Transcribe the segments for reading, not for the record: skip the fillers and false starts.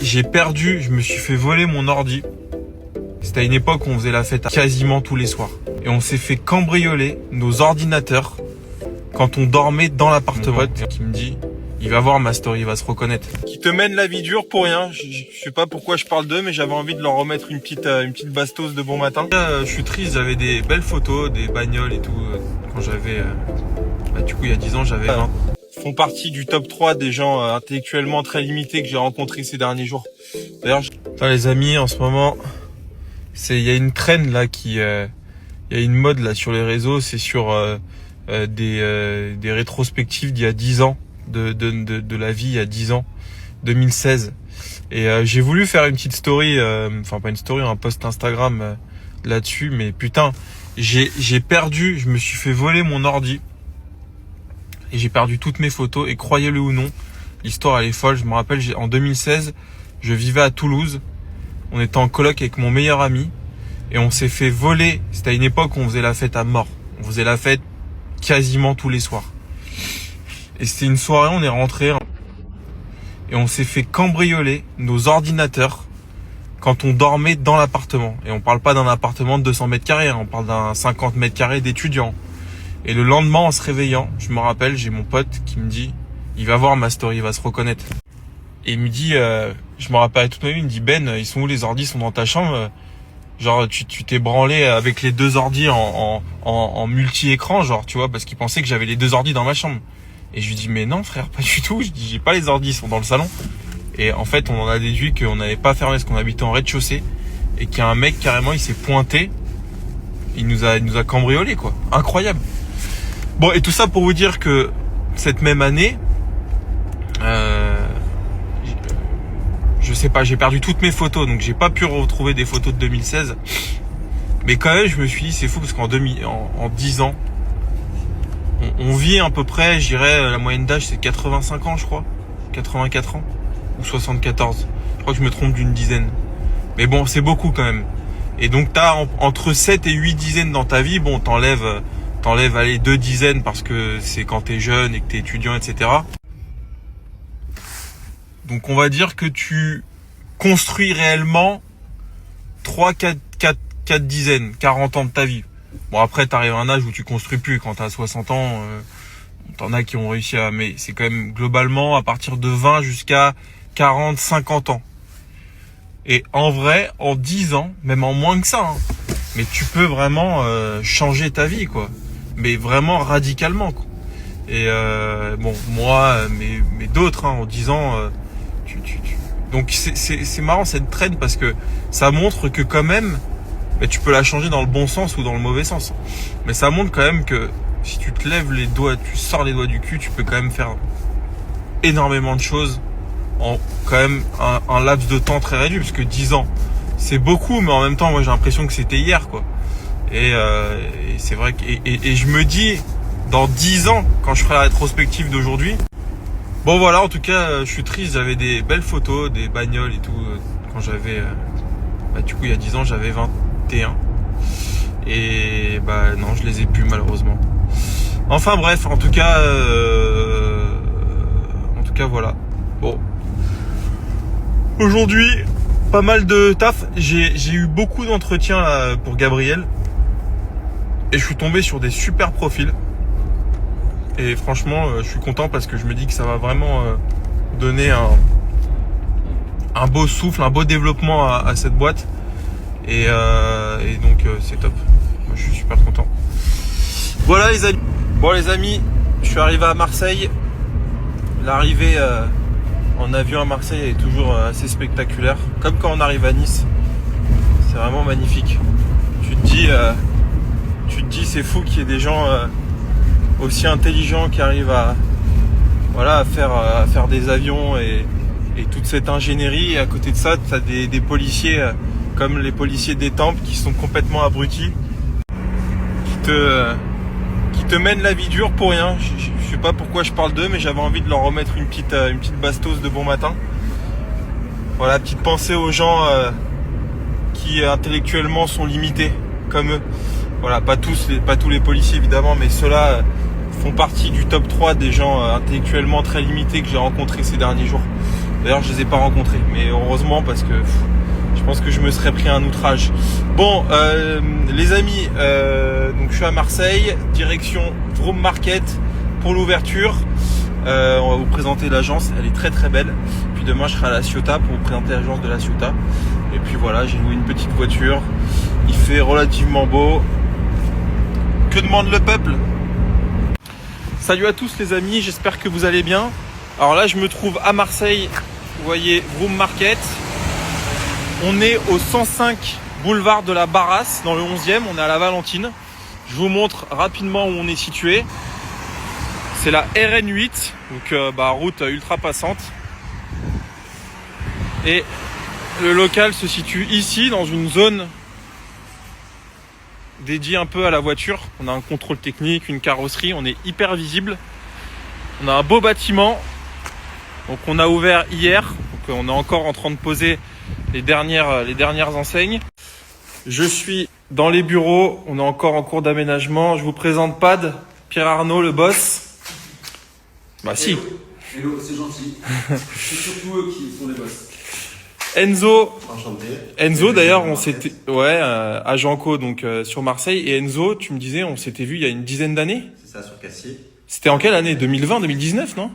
J'ai perdu, je me suis fait voler mon ordi. C'était à une époque où on faisait la fête quasiment tous les soirs. Et on s'est fait cambrioler nos ordinateurs quand on dormait dans l'appartement. Mon pote qui me dit, il va voir ma story, il va se reconnaître. Qui te mène la vie dure pour rien. Je sais pas pourquoi je parle d'eux, mais j'avais envie de leur remettre une petite bastos de bon matin. Je suis triste, j'avais des belles photos, des bagnoles et tout. Quand j'avais, du coup il y a 10 ans, j'avais 20. Font partie du top 3 des gens intellectuellement très limités que j'ai rencontrés ces derniers jours. D'ailleurs, les amis, en ce moment, il y a une trend là il y a une mode là sur les réseaux, c'est sur des rétrospectives d'il y a 10 ans, de la vie il y a 10 ans, 2016. Et j'ai voulu faire une petite story, enfin pas une story, un post Instagram là-dessus, mais putain, j'ai perdu, je me suis fait voler mon ordi. Et j'ai perdu toutes mes photos. Et croyez-le ou non, l'histoire elle est folle. Je me rappelle, en 2016, je vivais à Toulouse. On était en coloc avec mon meilleur ami. Et on s'est fait voler. C'était à une époque où on faisait la fête à mort. On faisait la fête quasiment tous les soirs. Et c'était une soirée, on est rentré. Et on s'est fait cambrioler nos ordinateurs quand on dormait dans l'appartement. Et on parle pas d'un appartement de 200 mètres carrés. On parle d'un 50 mètres carrés d'étudiants. Et le lendemain, en se réveillant, je me rappelle, j'ai mon pote qui me dit, il va voir ma story, il va se reconnaître. Et il me dit, je me rappelle toute ma vie, il me dit, Ben, ils sont où les ordis, ils sont dans ta chambre? Genre, tu t'es branlé avec les deux ordis en multi-écran, genre, tu vois, parce qu'il pensait que j'avais les deux ordis dans ma chambre. Et je lui dis, mais non, frère, pas du tout. Je dis, j'ai pas les ordis, ils sont dans le salon. Et en fait, on en a déduit qu'on n'avait pas fermé parce qu'on habitait en rez-de-chaussée. Et qu'il y a un mec, carrément, il s'est pointé. Il nous a cambriolé, quoi. Incroyable. Bon, et tout ça pour vous dire que cette même année, je sais pas, j'ai perdu toutes mes photos, donc j'ai pas pu retrouver des photos de 2016. Mais quand même, je me suis dit, c'est fou parce qu'en 10 ans, on vit à peu près, je dirais, la moyenne d'âge c'est 85 ans, je crois. 84 ans ou 74. Je crois que je me trompe d'une dizaine. Mais bon, c'est beaucoup quand même. Et donc t'as entre 7 et 8 dizaines dans ta vie, bon, t'enlèves allez 2 dizaines parce que c'est quand t'es jeune et que t'es étudiant, etc. Donc on va dire que tu construis réellement 4 dizaines, 40 ans de ta vie. Bon, après t'arrives à un âge où tu construis plus. Quand t'as 60 ans, t'en as qui ont réussi à... Mais c'est quand même globalement à partir de 20 jusqu'à 40, 50 ans. Et en vrai, en 10 ans, même en moins que ça, hein, mais tu peux vraiment changer ta vie, quoi. Mais vraiment radicalement, quoi. Et bon, moi, mais d'autres, hein, en 10 ans, donc c'est marrant cette trend parce que ça montre que quand même, mais tu peux la changer dans le bon sens ou dans le mauvais sens. Mais ça montre quand même que si tu te lèves les doigts, tu sors les doigts du cul, tu peux quand même faire énormément de choses en quand même un laps de temps très réduit, parce que 10 ans, c'est beaucoup, mais en même temps, moi j'ai l'impression que c'était hier, quoi. Et c'est vrai que et je me dis, dans 10 ans, quand je ferai la rétrospective d'aujourd'hui, bon voilà, en tout cas, je suis triste, j'avais des belles photos, des bagnoles et tout, quand j'avais, du coup il y a 10 ans, j'avais 21. Et non, je les ai plus malheureusement. Enfin bref, en tout cas voilà. Bon. Aujourd'hui, pas mal de taf. J'ai eu beaucoup d'entretiens là, pour Gabriel. Et je suis tombé sur des super profils. Et franchement, je suis content parce que je me dis que ça va vraiment donner un beau souffle, un beau développement à cette boîte. Et donc c'est top. Moi, je suis super content. Voilà les amis. Bon les amis, je suis arrivé à Marseille. L'arrivée en avion à Marseille est toujours assez spectaculaire. Comme quand on arrive à Nice. C'est vraiment magnifique. Tu te dis c'est fou qu'il y ait des gens aussi intelligents qui arrivent à faire des avions et toute cette ingénierie. Et à côté de ça, tu as des policiers comme les policiers d'Étampes qui sont complètement abrutis, qui te mènent la vie dure pour rien. Je sais pas pourquoi je parle d'eux, mais j'avais envie de leur remettre une petite bastos de bon matin. Voilà, petite pensée aux gens qui intellectuellement sont limités comme eux. Voilà, pas tous les policiers évidemment, mais ceux-là font partie du top 3 des gens intellectuellement très limités que j'ai rencontrés ces derniers jours. D'ailleurs, je les ai pas rencontrés, mais heureusement parce que je pense que je me serais pris un outrage. Bon, les amis, donc je suis à Marseille, direction Vroom Market pour l'ouverture. On va vous présenter l'agence, elle est très très belle. Puis demain, je serai à La Ciotat pour vous présenter l'agence de La Ciotat. Et puis voilà, j'ai loué une petite voiture. Il fait relativement beau. Que demande le peuple? Salut à tous les amis, j'espère que vous allez bien. Alors là, je me trouve à Marseille, vous voyez Vroom Market. On est au 105 boulevard de la Barrasse, dans le 11e, on est à la Valentine. Je vous montre rapidement où on est situé. C'est la RN8, donc route ultra passante. Et le local se situe ici, dans une zone dédiée un peu à la voiture. On a un contrôle technique, une carrosserie, on est hyper visible. On a un beau bâtiment. Donc on a ouvert hier, donc on est encore en train de poser les dernières enseignes. Je suis dans les bureaux, on est encore en cours d'aménagement. Je vous présente Pad, Pierre Arnaud, le boss. Bah si. Hello, c'est gentil. C'est surtout eux qui sont les boss. Enzo. Enchanté. Enzo d'ailleurs, on s'était à Janco donc sur Marseille. Et Enzo, tu me disais, on s'était vu il y a une dizaine d'années. C'est ça, sur Cassis. C'était en quelle année? 2020, 2019, non?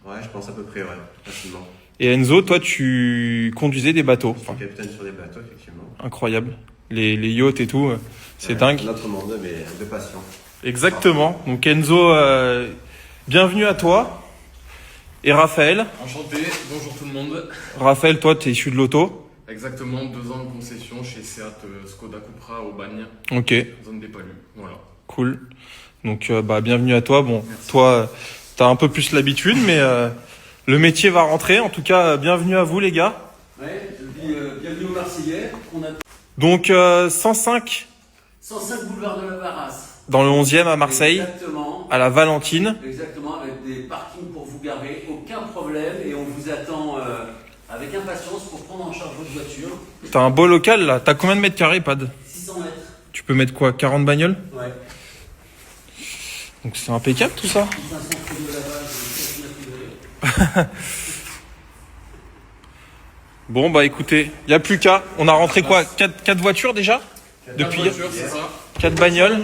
Ouais, je pense à peu près, ouais, facilement. Et Enzo, toi, tu conduisais des bateaux. Je suis capitaine sur des bateaux, effectivement. Incroyable. Les yachts et tout, c'est ouais, dingue. Notre monde, mais de passion. Exactement. Donc Enzo, bienvenue à toi. Et Raphaël. Enchanté, bonjour tout le monde. Raphaël, toi, tu es issu de l'auto. Exactement, 2 ans de concession chez Seat Skoda Cupra au Bagne. Ok. Zone des Palus, voilà. Cool. Donc, bienvenue à toi. Bon, merci. Toi, t'as un peu plus l'habitude, mais le métier va rentrer. En tout cas, bienvenue à vous, les gars. Ouais, je dis bienvenue aux Marseillais. Donc, 105 boulevard de la Barrasse. Dans le 11e à Marseille. Exactement. À la Valentine. Exactement, avec des parkings pour vous garer, aucun problème. Et on vous attend avec impatience pour prendre en charge votre voiture. T'as un beau local là. T'as combien de mètres carrés, Pad? 600 mètres. Tu peux mettre quoi? 40 bagnoles? Ouais. Donc c'est impeccable tout ça. 500 kg de lavage, 4 mètres. Bon bah écoutez, il n'y a plus qu'à. On a rentré quoi? 4 voitures déjà? Depuis hier. C'est ça. 4 bagnoles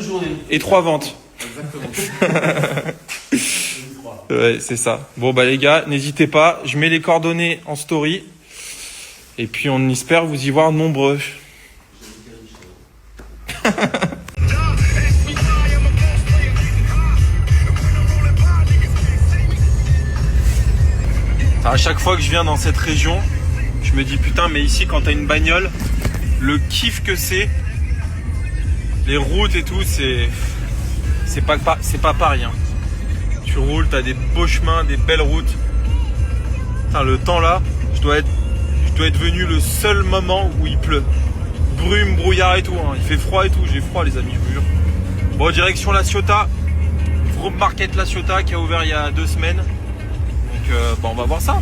et 3 ventes. Exactement. Ouais, c'est ça. Bon bah les gars, n'hésitez pas, je mets les coordonnées en story. Et puis on espère vous y voir nombreux. À chaque fois que je viens dans cette région, je me dis putain, mais ici quand t'as une bagnole, le kiff que c'est, les routes et tout, c'est pas pareil. Hein. Tu roules, t'as des beaux chemins, des belles routes. Putain, le temps là, je dois être venu le seul moment où il pleut. Brume, brouillard et tout. Hein. Il fait froid et tout. J'ai froid les amis, je vous jure. Bon, direction La Ciotat. Vroom Market La Ciotat qui a ouvert il y a 2 semaines. Donc on va voir ça.